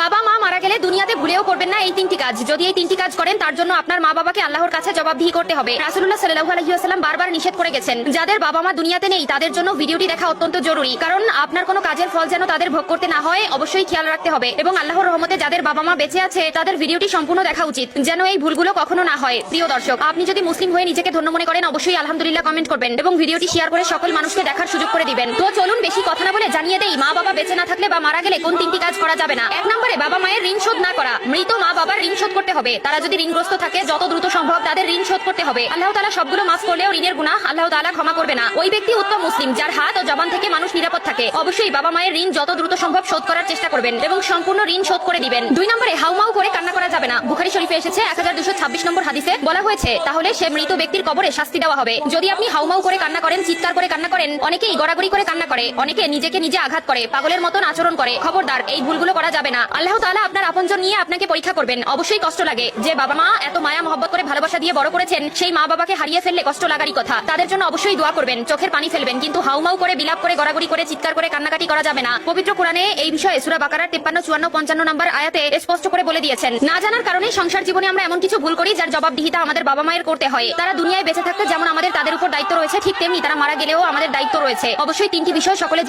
বাবা মা মারা গেলে দুনিয়াতে ভুলেও করবেন না এই তিনটি কাজ। যদি এই তিনটি কাজ করেন তার জন্য আপনার মা বাবাকে আল্লাহর কাছে জবাবদিহি করতে হবে। রাসূলুল্লাহ সাল্লাল্লাহু আলাইহি ওয়াসাল্লাম বারবার নিষেধ করে গেছেন, যাদের বাবা মা দুনিয়াতে নেই তাদের জন্য ভিডিওটি দেখা অত্যন্ত জরুরি, কারণ আপনার কোনো কাজের ফল যেন তাদের ভোগ করতে না হয় অবশ্যই খেয়াল রাখতে হবে। এবং আল্লাহর রহমতে যাদের বাবা মা বেঁচে আছে তাদের ভিডিওটি সম্পূর্ণ দেখা উচিত, যেন এই ভুলগুলো কখনো না হয়। প্রিয় দর্শক, আপনি যদি মুসলিম হয়ে নিজেকে ধন্য মনে করেন অবশ্যই আলহামদুলিল্লাহ কমেন্ট করবেন এবং ভিডিওটি শেয়ার করে সকল মানুষকে দেখার সুযোগ করে দিবেন। তো চলুন বেশি কথা না বলে জানিয়ে দেই মা বাবা বেঁচে না থাকলে বা মারা গেলে কোন তিনটি কাজ করা যাবে না। 1 নম্বরে বাবা মায়ের ঋণ শোধ না করা। মৃত মা বাবার ঋণ শোধ করতে হবে। তারা যদি ঋণগ্রস্ত থাকে যত দ্রুত সম্ভব তাদের ঋণ শোধ করতে হবে। আল্লাহ তাআলা সবগুলো মাফ করলেও ঋণের গুনাহ আল্লাহ তাআলা ক্ষমা করবে না। ওই ব্যক্তি উত্তম মুসলিম যার হাত ও জবান থেকে মানুষ নিরাপদ থাকে। অবশ্যই বাবা মায়ের ঋণ যত দ্রুত সম্ভব শোধ করার চেষ্টা করবেন এবং সম্পূর্ণ ঋণ শোধ করে দিবেন। 2 নম্বরে হাউমাউ করে কান্না করা যাবে না। বুখারী শরীফে এসেছে 1226 নম্বর হাদিসে বলা হয়েছে, তাহলে সে মৃত ব্যক্তির কবরে শাস্তি দেওয়া হবে। যদি আপনি হাউমাউ করে কান্না করেন, চিৎকার করে কান্না করেন, অনেকেই গড়াগড়ি করে কান্না করে, অনেকে নিজেকে নিজে আঘাত করে, পাগলের মতন আচরণ করে, খবরদার এই ভুলগুলো করা যাবে না। আল্লাহ তাআলা আপনার আপনজন নিয়ে আপনাকে পরীক্ষা করবেন। অবশ্যই কষ্ট লাগে। যে বাবা মা এত মায়া মহব্বত করে ভালোবাসা দিয়ে বড় করেছেন, সেই মা বাবাকে হারিয়ে ফেললে কষ্ট লাগারই কথা। তাদের জন্য অবশ্যই দোয়া করবেন, চোখের পানি ফেলবেন, কিন্তু হাউমাউ করে বিলাপ করে গড়াগড়ি করে চিৎকার করে কান্নাকাটি করা যাবে না। পবিত্র কোরআনে এই বিষয়ে সূরা বাকারার 53, 54, 55 নম্বর আয়াতে স্পষ্ট করে বলে দিয়েছেন। না জানার কারণে সংসার জীবনে আমরা এমন কিছু ভুল করি যার জবাবদিহিতা আমাদের বাবা মায়ের করতে হয়। তারা দুনিয়ায় বেঁচে থাকতে যেমন আমাদের তাদের উপর দায়িত্ব রয়েছে, ঠিক তেমনি তারা মারা গেলেও আমাদের দায়িত্ব রয়েছে। অবশ্যই 3টি বিষয় সকলে